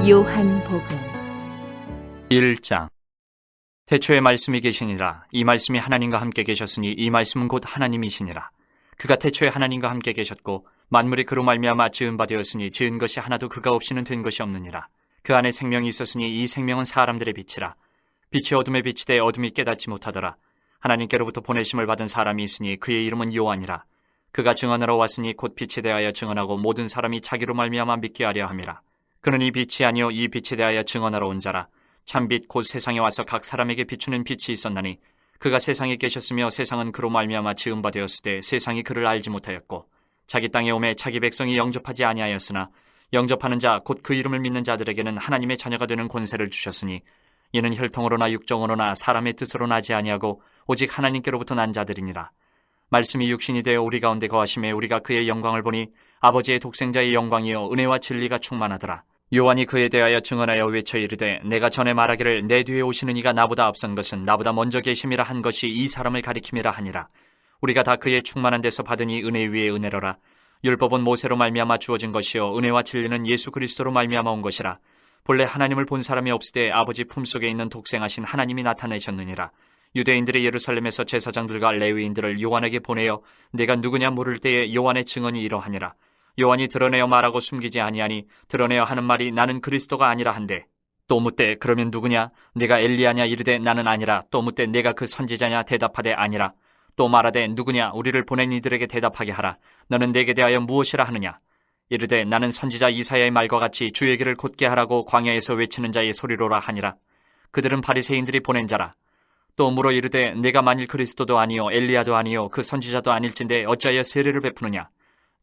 요한복음 1장. 태초에 말씀이 계시니라. 이 말씀이 하나님과 함께 계셨으니 이 말씀은 곧 하나님이시니라. 그가 태초에 하나님과 함께 계셨고 만물이 그로 말미암아 지은 바 되었으니 지은 것이 하나도 그가 없이는 된 것이 없느니라. 그 안에 생명이 있었으니 이 생명은 사람들의 빛이라. 빛이 어둠에 비치되 어둠이 깨닫지 못하더라. 하나님께로부터 보내심을 받은 사람이 있으니 그의 이름은 요한이라. 그가 증언하러 왔으니 곧 빛에 대하여 증언하고 모든 사람이 자기로 말미암아 믿게 하려 함이라. 그는 이 빛이 아니요 이 빛에 대하여 증언하러 온 자라. 참빛 곧 세상에 와서 각 사람에게 비추는 빛이 있었나니 그가 세상에 계셨으며 세상은 그로 말미암아 지은 바 되었을 때 세상이 그를 알지 못하였고 자기 땅에 오매 자기 백성이 영접하지 아니하였으나 영접하는 자 곧 그 이름을 믿는 자들에게는 하나님의 자녀가 되는 권세를 주셨으니 이는 혈통으로나 육정으로나 사람의 뜻으로 나지 아니하고 오직 하나님께로부터 난 자들이니라. 말씀이 육신이 되어 우리 가운데 거하심에 우리가 그의 영광을 보니 아버지의 독생자의 영광이요 은혜와 진리가 충만하더라. 요한이 그에 대하여 증언하여 외쳐 이르되 내가 전에 말하기를 내 뒤에 오시는 이가 나보다 앞선 것은 나보다 먼저 계심이라 한 것이 이 사람을 가리킴이라 하니라. 우리가 다 그의 충만한 데서 받으니 은혜 위에 은혜로라. 율법은 모세로 말미암아 주어진 것이요 은혜와 진리는 예수 그리스도로 말미암아 온 것이라. 본래 하나님을 본 사람이 없으되 아버지 품속에 있는 독생하신 하나님이 나타내셨느니라. 유대인들이 예루살렘에서 제사장들과 레위인들을 요한에게 보내어 내가 누구냐 물을 때에 요한의 증언이 이러하니라. 요한이 드러내어 말하고 숨기지 아니하니 드러내어 하는 말이 나는 그리스도가 아니라 한데 또 묻되 그러면 누구냐 내가 엘리야냐 이르되 나는 아니라 또 묻되 내가 그 선지자냐 대답하되 아니라 또 말하되 누구냐 우리를 보낸 이들에게 대답하게 하라. 너는 내게 대하여 무엇이라 하느냐 이르되 나는 선지자 이사야의 말과 같이 주의 길을 곧게 하라고 광야에서 외치는 자의 소리로라 하니라. 그들은 바리새인들이 보낸 자라. 또 물어 이르되 내가 만일 그리스도도 아니요 엘리야도 아니요 그 선지자도 아닐진데 어찌하여 세례를 베푸느냐.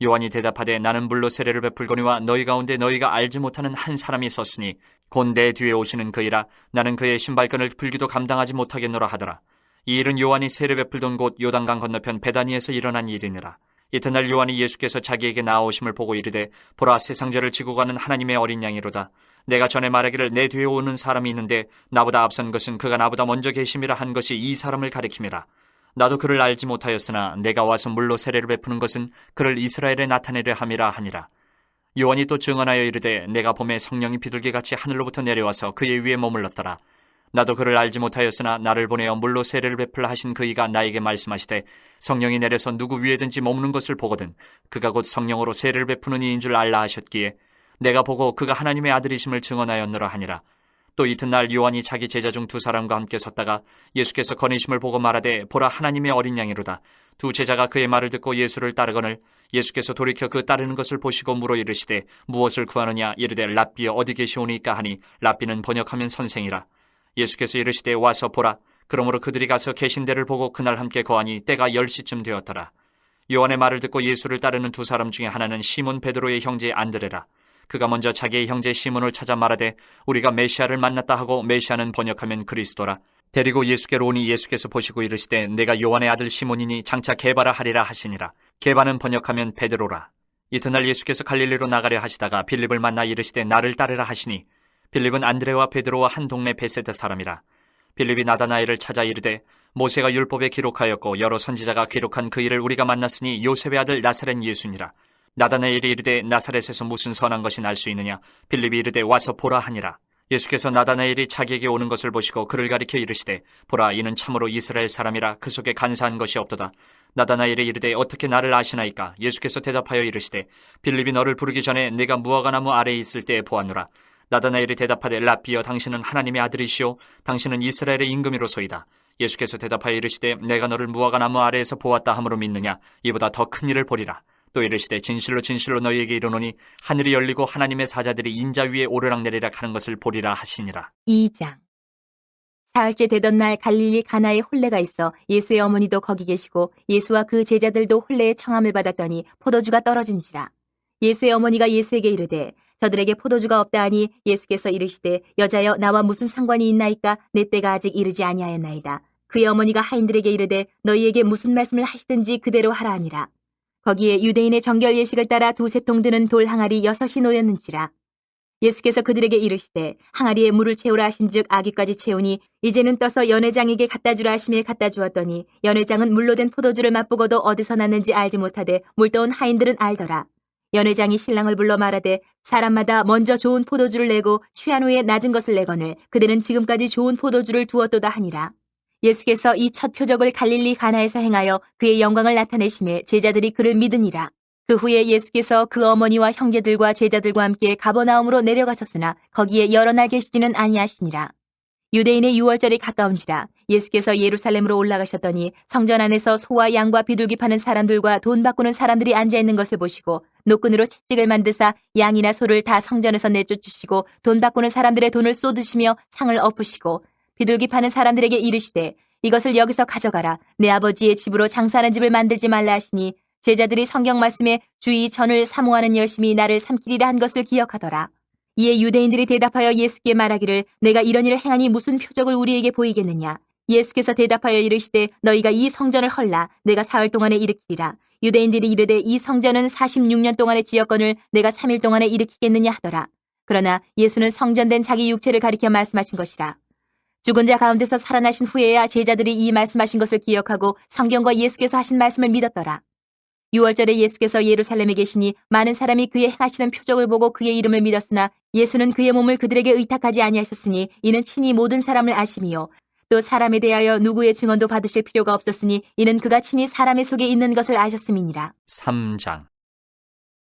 요한이 대답하되 나는 물로 세례를 베풀거니와 너희 가운데 너희가 알지 못하는 한 사람이 있었으니 곧 내 뒤에 오시는 그이라. 나는 그의 신발끈을 풀기도 감당하지 못하겠노라 하더라. 이 일은 요한이 세례 베풀던 곳 요단강 건너편 베다니에서 일어난 일이니라. 이튿날 요한이 예수께서 자기에게 나아오심을 보고 이르되 보라 세상죄를 지고 가는 하나님의 어린 양이로다. 내가 전에 말하기를 내 뒤에 오는 사람이 있는데 나보다 앞선 것은 그가 나보다 먼저 계심이라 한 것이 이 사람을 가리킴이라. 나도 그를 알지 못하였으나 내가 와서 물로 세례를 베푸는 것은 그를 이스라엘에 나타내려 함이라 하니라. 요한이 또 증언하여 이르되 내가 봄에 성령이 비둘기같이 하늘로부터 내려와서 그의 위에 머물렀더라. 나도 그를 알지 못하였으나 나를 보내어 물로 세례를 베풀라 하신 그이가 나에게 말씀하시되 성령이 내려서 누구 위에든지 머무는 것을 보거든 그가 곧 성령으로 세례를 베푸는 이인 줄 알라 하셨기에 내가 보고 그가 하나님의 아들이심을 증언하였노라 하니라. 또 이튿날 요한이 자기 제자 중 두 사람과 함께 섰다가 예수께서 거니심을 보고 말하되 보라 하나님의 어린 양이로다. 두 제자가 그의 말을 듣고 예수를 따르거늘 예수께서 돌이켜 그 따르는 것을 보시고 물어 이르시되 무엇을 구하느냐 이르되 랍비여 어디 계시오니까 하니 랍비는 번역하면 선생이라. 예수께서 이르시되 와서 보라. 그러므로 그들이 가서 계신 데를 보고 그날 함께 거하니 때가 10시쯤 되었더라. 요한의 말을 듣고 예수를 따르는 두 사람 중에 하나는 시몬 베드로의 형제 안드레라. 그가 먼저 자기의 형제 시몬을 찾아 말하되 우리가 메시아를 만났다 하고 메시아는 번역하면 그리스도라. 데리고 예수께로 오니 예수께서 보시고 이르시되 내가 요한의 아들 시몬이니 장차 게바라 하리라 하시니라. 게바는 번역하면 베드로라. 이튿날 예수께서 갈릴리로 나가려 하시다가 빌립을 만나 이르시되 나를 따르라 하시니 빌립은 안드레와 베드로와 한 동네 베세다 사람이라. 빌립이 나다나엘을 찾아 이르되 모세가 율법에 기록하였고 여러 선지자가 기록한 그 일을 우리가 만났으니 요셉의 아들 나사렛 예수니라. 나다나엘이 이르되 나사렛에서 무슨 선한 것이 날 수 있느냐. 빌립이 이르되 와서 보라 하니라. 예수께서 나다나엘이 자기에게 오는 것을 보시고 그를 가리켜 이르시되 보라 이는 참으로 이스라엘 사람이라 그 속에 간사한 것이 없도다. 나다나엘이 이르되 어떻게 나를 아시나이까. 예수께서 대답하여 이르시되 빌립이 너를 부르기 전에 내가 무화과나무 아래에 있을 때에 보았노라. 나다나엘이 대답하되 랍비여 당신은 하나님의 아들이시오 당신은 이스라엘의 임금이로소이다. 예수께서 대답하여 이르시되 내가 너를 무화과나무 아래에서 보았다 함으로 믿느냐. 이보다 더 큰 일을 보리라. 또 이르시되 진실로 진실로 너희에게 이르노니 하늘이 열리고 하나님의 사자들이 인자 위에 오르락내리락 하는 것을 보리라 하시니라. 2장 사흘째 되던 날 갈릴리 가나에 혼례가 있어 예수의 어머니도 거기 계시고 예수와 그 제자들도 혼례의 청함을 받았더니 포도주가 떨어진지라. 예수의 어머니가 예수에게 이르되 저들에게 포도주가 없다 하니 예수께서 이르시되 여자여 나와 무슨 상관이 있나이까 내 때가 아직 이르지 아니하였나이다. 그의 어머니가 하인들에게 이르되 너희에게 무슨 말씀을 하시든지 그대로 하라 하니라. 거기에 유대인의 정결 예식을 따라 두세 통 드는 돌 항아리 6이 놓였는지라. 예수께서 그들에게 이르시되 항아리에 물을 채우라 하신즉 아귀까지 채우니 이제는 떠서 연회장에게 갖다 주라 하심에 갖다 주었더니 연회장은 물로 된 포도주를 맛보고도 어디서 났는지 알지 못하되 물떠온 하인들은 알더라. 연회장이 신랑을 불러 말하되 사람마다 먼저 좋은 포도주를 내고 취한 후에 낮은 것을 내거늘 그대는 지금까지 좋은 포도주를 두었도다 하니라. 예수께서 이 첫 표적을 갈릴리 가나에서 행하여 그의 영광을 나타내심에 제자들이 그를 믿으니라. 그 후에 예수께서 그 어머니와 형제들과 제자들과 함께 가버나움으로 내려가셨으나 거기에 여러 날 계시지는 아니하시니라. 유대인의 유월절이 가까운지라 예수께서 예루살렘으로 올라가셨더니 성전 안에서 소와 양과 비둘기 파는 사람들과 돈 바꾸는 사람들이 앉아있는 것을 보시고 노끈으로 채찍을 만드사 양이나 소를 다 성전에서 내쫓으시고 돈 바꾸는 사람들의 돈을 쏟으시며 상을 엎으시고 비둘기 파는 사람들에게 이르시되 이것을 여기서 가져가라. 내 아버지의 집으로 장사하는 집을 만들지 말라 하시니 제자들이 성경 말씀에 주의 전을 사모하는 열심히 나를 삼키리라 한 것을 기억하더라. 이에 유대인들이 대답하여 예수께 말하기를 내가 이런 일을 행하니 무슨 표적을 우리에게 보이겠느냐. 예수께서 대답하여 이르시되 너희가 이 성전을 헐라 내가 사흘 동안에 일으키리라. 유대인들이 이르되 이 성전은 46년 동안에 지었거늘 내가 3일 동안에 일으키겠느냐 하더라. 그러나 예수는 성전된 자기 육체를 가리켜 말씀하신 것이라. 죽은 자 가운데서 살아나신 후에야 제자들이 이 말씀하신 것을 기억하고 성경과 예수께서 하신 말씀을 믿었더라. 6월절에 예수께서 예루살렘에 계시니 많은 사람이 그의 행하시는 표적을 보고 그의 이름을 믿었으나 예수는 그의 몸을 그들에게 의탁하지 아니하셨으니 이는 친히 모든 사람을 아심이요 또 사람에 대하여 누구의 증언도 받으실 필요가 없었으니 이는 그가 친히 사람의 속에 있는 것을 아셨음이니라. 3장.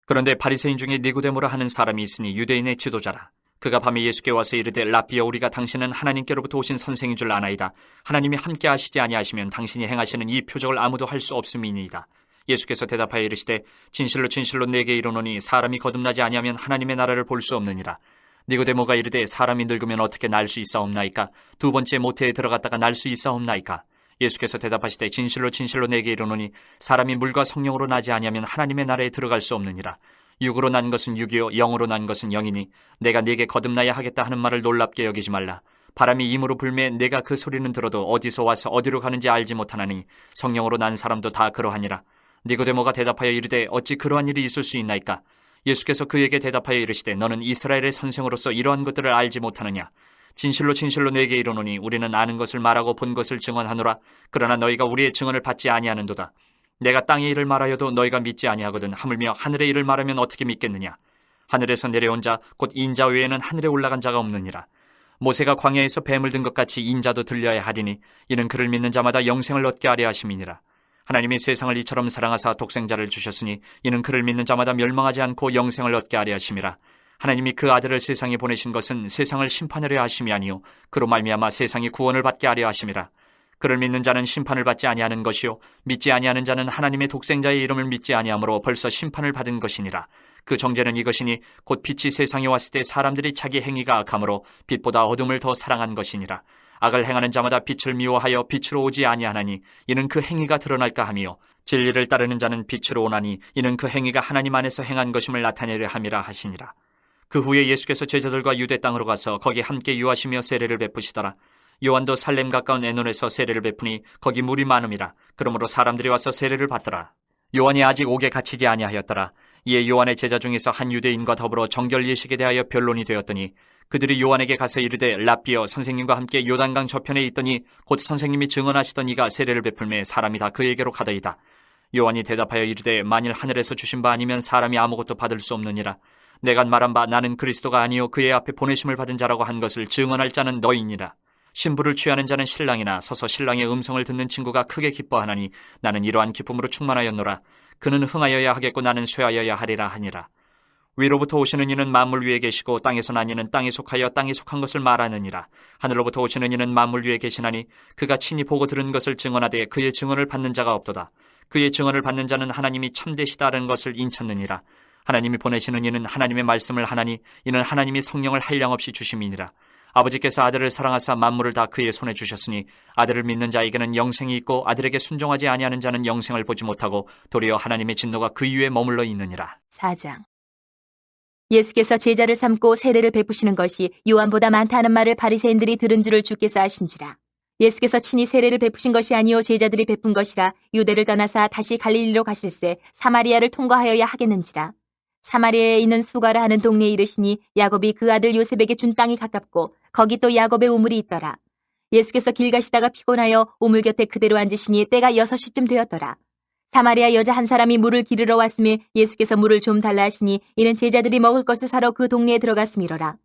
그런데 바리새인 중에 니고데모라 하는 사람이 있으니 유대인의 지도자라. 그가 밤에 예수께 와서 이르되 라삐여 우리가 당신은 하나님께로부터 오신 선생인 줄 아나이다. 하나님이 함께 하시지 아니하시면 당신이 행하시는 이 표적을 아무도 할 수 없음이니이다. 예수께서 대답하여 이르시되 진실로 진실로 내게 이르노니 사람이 거듭나지 아니하면 하나님의 나라를 볼 수 없느니라. 니고데모가 이르되 사람이 늙으면 어떻게 날 수 있사옵나이까? 두 번째 모태에 들어갔다가 날 수 있사옵나이까? 예수께서 대답하시되 진실로 진실로 내게 이르노니 사람이 물과 성령으로 나지 아니하면 하나님의 나라에 들어갈 수 없느니라. 육으로 난 것은 육이요 영으로 난 것은 영이니 내가 네게 거듭나야 하겠다 하는 말을 놀랍게 여기지 말라. 바람이 임으로 불매 내가 그 소리는 들어도 어디서 와서 어디로 가는지 알지 못하나니 성령으로 난 사람도 다 그러하니라. 니고데모가 대답하여 이르되 어찌 그러한 일이 있을 수 있나이까? 예수께서 그에게 대답하여 이르시되 너는 이스라엘의 선생으로서 이러한 것들을 알지 못하느냐? 진실로 진실로 내게 이르노니 우리는 아는 것을 말하고 본 것을 증언하노라. 그러나 너희가 우리의 증언을 받지 아니하는도다. 내가 땅의 일을 말하여도 너희가 믿지 아니하거든 하물며 하늘의 일을 말하면 어떻게 믿겠느냐? 하늘에서 내려온 자 곧 인자 외에는 하늘에 올라간 자가 없느니라. 모세가 광야에서 뱀을 든 것 같이 인자도 들려야 하리니 이는 그를 믿는 자마다 영생을 얻게 하려 하심이니라. 하나님이 세상을 이처럼 사랑하사 독생자를 주셨으니 이는 그를 믿는 자마다 멸망하지 않고 영생을 얻게 하려 하심이라. 하나님이 그 아들을 세상에 보내신 것은 세상을 심판하려 하심이 아니요 그로 말미암아 세상이 구원을 받게 하려 하심이라. 그를 믿는 자는 심판을 받지 아니하는 것이요 믿지 아니하는 자는 하나님의 독생자의 이름을 믿지 아니하므로 벌써 심판을 받은 것이니라. 그 정죄는 이것이니 곧 빛이 세상에 왔을 때 사람들이 자기 행위가 악함으로 빛보다 어둠을 더 사랑한 것이니라. 악을 행하는 자마다 빛을 미워하여 빛으로 오지 아니하나니 이는 그 행위가 드러날까 하며 진리를 따르는 자는 빛으로 오나니 이는 그 행위가 하나님 안에서 행한 것임을 나타내려 함이라 하시니라. 그 후에 예수께서 제자들과 유대 땅으로 가서 거기 함께 유하시며 세례를 베푸시더라. 요한도 살렘 가까운 에논에서 세례를 베푸니 거기 물이 많음이라. 그러므로 사람들이 와서 세례를 받더라. 요한이 아직 옥에 갇히지 아니하였더라. 이에 요한의 제자 중에서 한 유대인과 더불어 정결 예식에 대하여 변론이 되었더니 그들이 요한에게 가서 이르되 라삐여 선생님과 함께 요단강 저편에 있더니 곧 선생님이 증언하시던 이가 세례를 베풀매 사람이 다 그에게로 가더이다. 요한이 대답하여 이르되 만일 하늘에서 주신 바 아니면 사람이 아무것도 받을 수 없느니라. 내가 말한 바 나는 그리스도가 아니요 그의 앞에 보내심을 받은 자라고 한 것을 증언할 자는 너희니라. 신부를 취하는 자는 신랑이나 서서 신랑의 음성을 듣는 친구가 크게 기뻐하나니 나는 이러한 기쁨으로 충만하였노라. 그는 흥하여야 하겠고 나는 쇠하여야 하리라 하니라. 위로부터 오시는 이는 만물 위에 계시고 땅에서 난 이는 땅에 속하여 땅에 속한 것을 말하느니라. 하늘로부터 오시는 이는 만물 위에 계시나니 그가 친히 보고 들은 것을 증언하되 그의 증언을 받는 자가 없도다. 그의 증언을 받는 자는 하나님이 참되시다는 것을 인쳤느니라. 하나님이 보내시는 이는 하나님의 말씀을 하나니 이는 하나님이 성령을 한량없이 주심이니라. 아버지께서 아들을 사랑하사 만물을 다 그의 손에 주셨으니 아들을 믿는 자에게는 영생이 있고 아들에게 순종하지 아니하는 자는 영생을 보지 못하고 도리어 하나님의 진노가 그 위에 머물러 있느니라. 4장. 예수께서 제자를 삼고 세례를 베푸시는 것이 요한보다 많다는 말을 바리새인들이 들은 줄을 주께서 아신지라. 예수께서 친히 세례를 베푸신 것이 아니요 제자들이 베푼 것이라. 유대를 떠나사 다시 갈릴리로 가실새 사마리아를 통과하여야 하겠는지라. 사마리아에 있는 수가라 하는 동네에 이르시니 야곱이 그 아들 요셉에게 준 땅이 가깝고 거기 또 야곱의 우물이 있더라. 예수께서 길 가시다가 피곤하여 우물 곁에 그대로 앉으시니 때가 6시쯤 되었더라. 사마리아 여자 한 사람이 물을 기르러 왔음에 예수께서 물을 좀 달라 하시니 이는 제자들이 먹을 것을 사러 그 동네에 들어갔음이로라.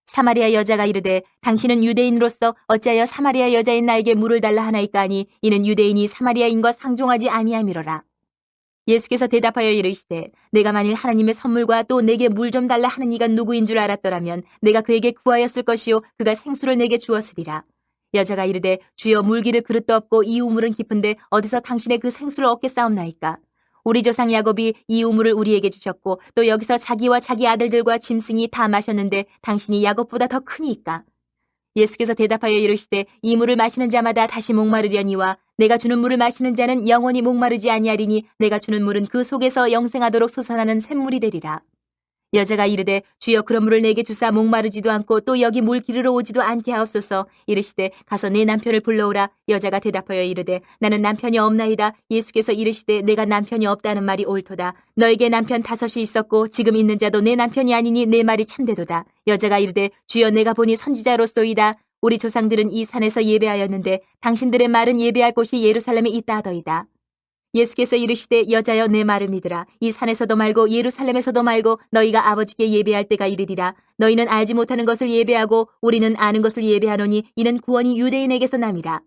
사마리아 여자가 이르되 당신은 유대인으로서 어찌하여 사마리아 여자인 나에게 물을 달라 하나이까 하니 이는 유대인이 사마리아인과 상종하지 아니함이로라. 예수께서 대답하여 이르시되 내가 만일 하나님의 선물과 또 내게 물 좀 달라 하는 이가 누구인 줄 알았더라면 내가 그에게 구하였을 것이요 그가 생수를 내게 주었으리라. 여자가 이르되 주여 물 기를 그릇도 없고 이 우물은 깊은데 어디서 당신의 그 생수를 얻겠사옵나이까. 우리 조상 야곱이 이 우물을 우리에게 주셨고 또 여기서 자기와 자기 아들들과 짐승이 다 마셨는데 당신이 야곱보다 더 크니이까. 예수께서 대답하여 이르시되 이 물을 마시는 자마다 다시 목마르려니와 내가 주는 물을 마시는 자는 영원히 목마르지 아니하리니 내가 주는 물은 그 속에서 영생하도록 솟아나는 샘물이 되리라. 여자가 이르되 주여 그런 물을 내게 주사 목마르지도 않고 또 여기 물 기르러 오지도 않게 하옵소서. 이르시되 가서 내 남편을 불러오라. 여자가 대답하여 이르되 나는 남편이 없나이다. 예수께서 이르시되 내가 남편이 없다는 말이 옳도다. 너에게 남편 5이 있었고 지금 있는 자도 내 남편이 아니니 내 말이 참되도다. 여자가 이르되 주여 내가 보니 선지자로소이다. 우리 조상들은 이 산에서 예배하였는데 당신들의 말은 예배할 곳이 예루살렘에 있다 하더이다. 예수께서 이르시되 여자여 내 말을 믿으라. 이 산에서도 말고 예루살렘에서도 말고 너희가 아버지께 예배할 때가 이르리라. 너희는 알지 못하는 것을 예배하고 우리는 아는 것을 예배하노니 이는 구원이 유대인에게서 남이라.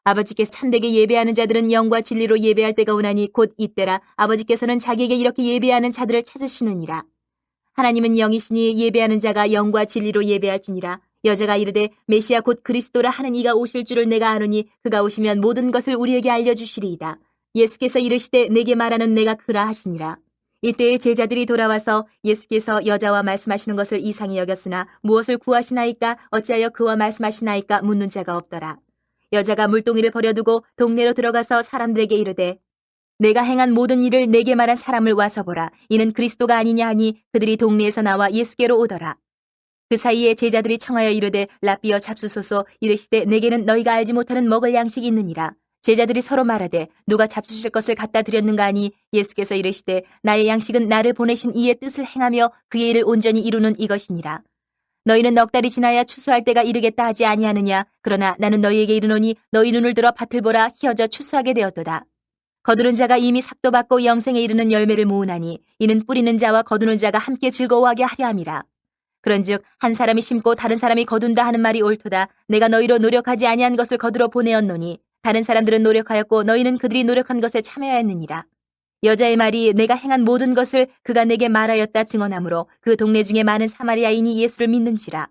아버지께서 참되게 예배하는 자들은 영과 진리로 예배할 때가 오나니 곧 이때라. 아버지께서는 자기에게 이렇게 예배하는 자들을 찾으시느니라. 하나님은 영이시니 예배하는 자가 영과 진리로 예배할지니라. 여자가 이르되 메시아 곧 그리스도라 하는 이가 오실 줄을 내가 아노니 그가 오시면 모든 것을 우리에게 알려주시리이다. 예수께서 이르시되 내게 말하는 내가 그라 하시니라. 이때에 제자들이 돌아와서 예수께서 여자와 말씀하시는 것을 이상히 여겼으나 무엇을 구하시나이까 어찌하여 그와 말씀하시나이까 묻는 자가 없더라. 여자가 물동이를 버려두고 동네로 들어가서 사람들에게 이르되 내가 행한 모든 일을 내게 말한 사람을 와서 보라. 이는 그리스도가 아니냐 하니 그들이 동네에서 나와 예수께로 오더라. 그 사이에 제자들이 청하여 이르되 랍비여 잡수소서. 이르시되 내게는 너희가 알지 못하는 먹을 양식이 있느니라. 제자들이 서로 말하되 누가 잡수실 것을 갖다 드렸는가 하니 예수께서 이르시되 나의 양식은 나를 보내신 이의 뜻을 행하며 그의 일을 온전히 이루는 이것이니라. 너희는 넉 달이 지나야 추수할 때가 이르겠다 하지 아니하느냐. 그러나 나는 너희에게 이르노니 너희 눈을 들어 밭을 보라. 희어져 추수하게 되었도다. 거두는 자가 이미 삭도 받고 영생에 이르는 열매를 모으나니 이는 뿌리는 자와 거두는 자가 함께 즐거워하게 하려 함이라. 그런즉 한 사람이 심고 다른 사람이 거둔다 하는 말이 옳도다. 내가 너희로 노력하지 아니한 것을 거두러 보내었노니 다른 사람들은 노력하였고 너희는 그들이 노력한 것에 참여하였느니라. 여자의 말이 내가 행한 모든 것을 그가 내게 말하였다 증언하므로 그 동네 중에 많은 사마리아인이 예수를 믿는지라.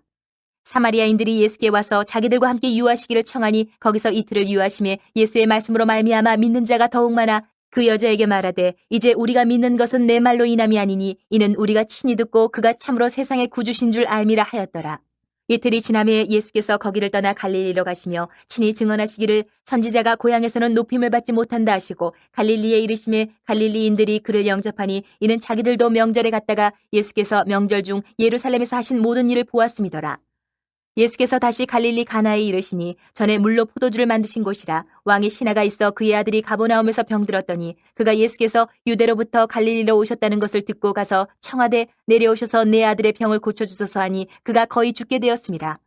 사마리아인들이 예수께 와서 자기들과 함께 유하시기를 청하니 거기서 이틀을 유하심에 예수의 말씀으로 말미암아 믿는 자가 더욱 많아 그 여자에게 말하되 이제 우리가 믿는 것은 내 말로 인함이 아니니 이는 우리가 친히 듣고 그가 참으로 세상의 구주신 줄 알미라 하였더라. 이틀이 지남에 예수께서 거기를 떠나 갈릴리로 가시며 친히 증언하시기를 선지자가 고향에서는 높임을 받지 못한다 하시고 갈릴리에 이르심에 갈릴리인들이 그를 영접하니 이는 자기들도 명절에 갔다가 예수께서 명절 중 예루살렘에서 하신 모든 일을 보았음이더라. 예수께서 다시 갈릴리 가나에 이르시니 전에 물로 포도주를 만드신 곳이라. 왕의 신하가 있어 그의 아들이 가버나움에서 병들었더니 그가 예수께서 유대로부터 갈릴리로 오셨다는 것을 듣고 가서 청하되 내려오셔서 내 아들의 병을 고쳐주소서 하니 그가 거의 죽게 되었습니다.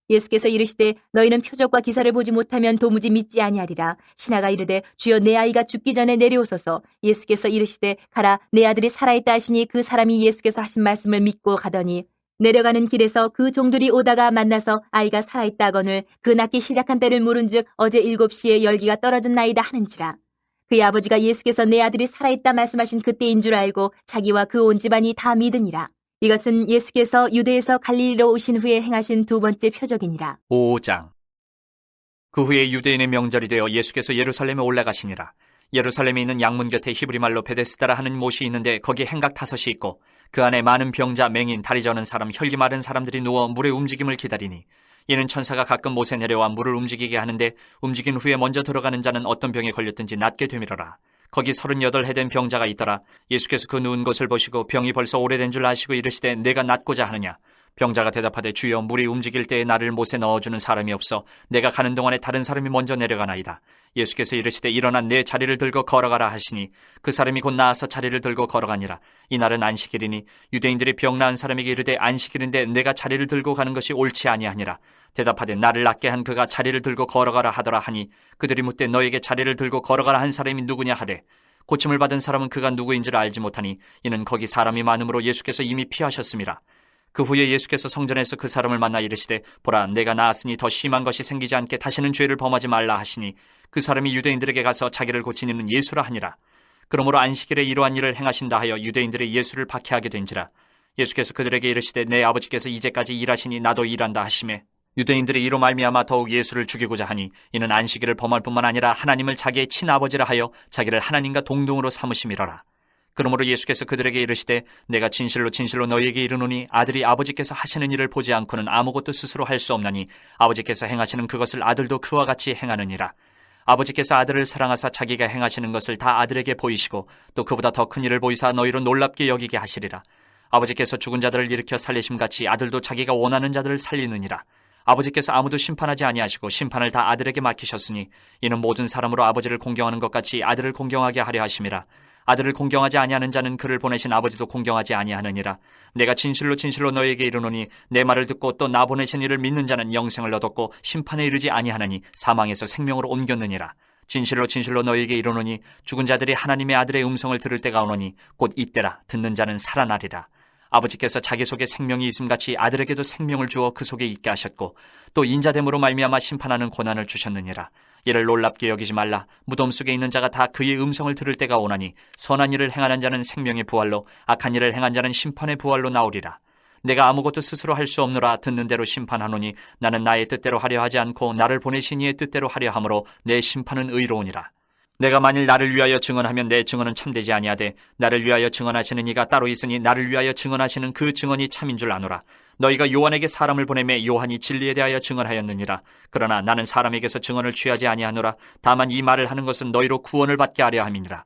예수께서 이르시되 너희는 표적과 기사를 보지 못하면 도무지 믿지 아니하리라. 신하가 이르되 주여 내 아이가 죽기 전에 내려오소서. 예수께서 이르시되 가라 내 아들이 살아있다 하시니 그 사람이 예수께서 하신 말씀을 믿고 가더니 내려가는 길에서 그 종들이 오다가 만나서 아이가 살아있다 하거늘 그 낳기 시작한 때를 물은즉 어제 7시에 열기가 떨어졌나이다 하는지라. 그의 아버지가 예수께서 내 아들이 살아있다 말씀하신 그때인 줄 알고 자기와 그 온 집안이 다 믿으니라. 이것은 예수께서 유대에서 갈릴리로 오신 후에 행하신 두 번째 표적이니라. 5장. 그 후에 유대인의 명절이 되어 예수께서 예루살렘에 올라가시니라. 예루살렘에 있는 양문 곁에 히브리말로 베데스다라 하는 못이 있는데 거기에 행각 5이 있고 그 안에 많은 병자, 맹인, 다리 저는 사람, 혈기 마른 사람들이 누워 물의 움직임을 기다리니 이는 천사가 가끔 못에 내려와 물을 움직이게 하는데 움직인 후에 먼저 들어가는 자는 어떤 병에 걸렸든지 낫게 되밀어라. 거기 38해 된 병자가 있더라. 예수께서 그 누운 것을 보시고 병이 벌써 오래된 줄 아시고 이르시되 내가 낫고자 하느냐. 병자가 대답하되 주여 물이 움직일 때에 나를 못에 넣어주는 사람이 없어 내가 가는 동안에 다른 사람이 먼저 내려가나이다. 예수께서 이르시되 일어나 내 자리를 들고 걸어가라 하시니 그 사람이 곧 나아서 자리를 들고 걸어가니라. 이날은 안식일이니 유대인들이 병 나은 사람에게 이르되 안식일인데 내가 자리를 들고 가는 것이 옳지 아니하니라. 대답하되 나를 낫게 한 그가 자리를 들고 걸어가라 하더라 하니 그들이 묻되 너에게 자리를 들고 걸어가라 한 사람이 누구냐 하되 고침을 받은 사람은 그가 누구인 줄 알지 못하니 이는 거기 사람이 많음으로 예수께서 이미 피하셨음이라. 그 후에 예수께서 성전에서 그 사람을 만나 이르시되 보라 내가 나았으니 더 심한 것이 생기지 않게 다시는 죄를 범하지 말라 하시니 그 사람이 유대인들에게 가서 자기를 고친 이는 예수라 하니라. 그러므로 안식일에 이러한 일을 행하신다 하여 유대인들이 예수를 박해하게 된지라. 예수께서 그들에게 이르시되 내 아버지께서 이제까지 일하시니 나도 일한다 하시매 유대인들이 이로 말미암아 더욱 예수를 죽이고자 하니 이는 안식일을 범할 뿐만 아니라 하나님을 자기의 친아버지라 하여 자기를 하나님과 동등으로 삼으심이로라. 그러므로 예수께서 그들에게 이르시되 내가 진실로 진실로 너희에게 이르노니 아들이 아버지께서 하시는 일을 보지 않고는 아무것도 스스로 할 수 없나니 아버지께서 행하시는 그것을 아들도 그와 같이 행하느니라. 아버지께서 아들을 사랑하사 자기가 행하시는 것을 다 아들에게 보이시고 또 그보다 더 큰 일을 보이사 너희로 놀랍게 여기게 하시리라. 아버지께서 죽은 자들을 일으켜 살리심같이 아들도 자기가 원하는 자들을 살리느니라. 아버지께서 아무도 심판하지 아니하시고 심판을 다 아들에게 맡기셨으니 이는 모든 사람으로 아버지를 공경하는 것 같이 아들을 공경하게 하려 하심이라. 아들을 공경하지 아니하는 자는 그를 보내신 아버지도 공경하지 아니하느니라. 내가 진실로 진실로 너희에게 이르노니 내 말을 듣고 또 나 보내신 이를 믿는 자는 영생을 얻었고 심판에 이르지 아니하나니 사망에서 생명으로 옮겼느니라. 진실로 진실로 너희에게 이르노니 죽은 자들이 하나님의 아들의 음성을 들을 때가 오노니 곧 이때라. 듣는 자는 살아나리라. 아버지께서 자기 속에 생명이 있음같이 아들에게도 생명을 주어 그 속에 있게 하셨고 또 인자됨으로 말미암아 심판하는 고난을 주셨느니라. 이를 놀랍게 여기지 말라. 무덤 속에 있는 자가 다 그의 음성을 들을 때가 오나니 선한 일을 행하는 자는 생명의 부활로 악한 일을 행한 자는 심판의 부활로 나오리라. 내가 아무것도 스스로 할 수 없노라. 듣는 대로 심판하노니 나는 나의 뜻대로 하려 하지 않고 나를 보내신 이의 뜻대로 하려 함으로 내 심판은 의로우니라. 내가 만일 나를 위하여 증언하면 내 증언은 참되지 아니하되 나를 위하여 증언하시는 이가 따로 있으니 나를 위하여 증언하시는 그 증언이 참인 줄 아노라. 너희가 요한에게 사람을 보내매 요한이 진리에 대하여 증언하였느니라. 그러나 나는 사람에게서 증언을 취하지 아니하노라. 다만 이 말을 하는 것은 너희로 구원을 받게 하려 함이니라.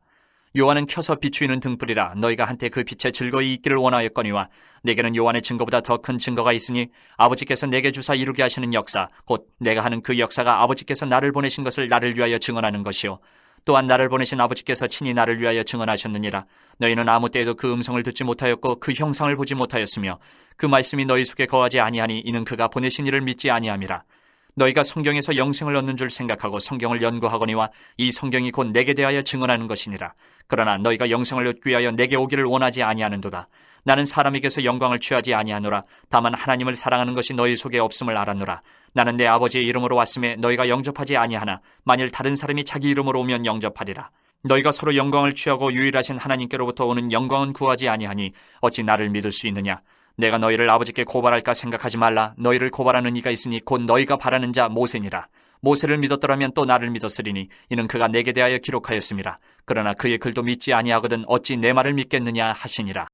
요한은 켜서 비추이는 등불이라. 너희가 한때 그 빛에 즐거이 있기를 원하였거니와 내게는 요한의 증거보다 더 큰 증거가 있으니 아버지께서 내게 주사 이루게 하시는 역사 곧 내가 하는 그 역사가 아버지께서 나를 보내신 것을 나를 위하여 증언하는 것이요 또한 나를 보내신 아버지께서 친히 나를 위하여 증언하셨느니라. 너희는 아무 때에도 그 음성을 듣지 못하였고 그 형상을 보지 못하였으며 그 말씀이 너희 속에 거하지 아니하니 이는 그가 보내신 이를 믿지 아니함이라. 너희가 성경에서 영생을 얻는 줄 생각하고 성경을 연구하거니와 이 성경이 곧 내게 대하여 증언하는 것이니라. 그러나 너희가 영생을 얻기 위하여 내게 오기를 원하지 아니하는도다. 나는 사람에게서 영광을 취하지 아니하노라. 다만 하나님을 사랑하는 것이 너희 속에 없음을 알았노라. 나는 내 아버지의 이름으로 왔음에 너희가 영접하지 아니하나 만일 다른 사람이 자기 이름으로 오면 영접하리라. 너희가 서로 영광을 취하고 유일하신 하나님께로부터 오는 영광은 구하지 아니하니 어찌 나를 믿을 수 있느냐. 내가 너희를 아버지께 고발할까 생각하지 말라. 너희를 고발하는 이가 있으니 곧 너희가 바라는 자 모세니라. 모세를 믿었더라면 또 나를 믿었으리니 이는 그가 내게 대하여 기록하였음이라. 그러나 그의 글도 믿지 아니하거든 어찌 내 말을 믿겠느냐 하시니라.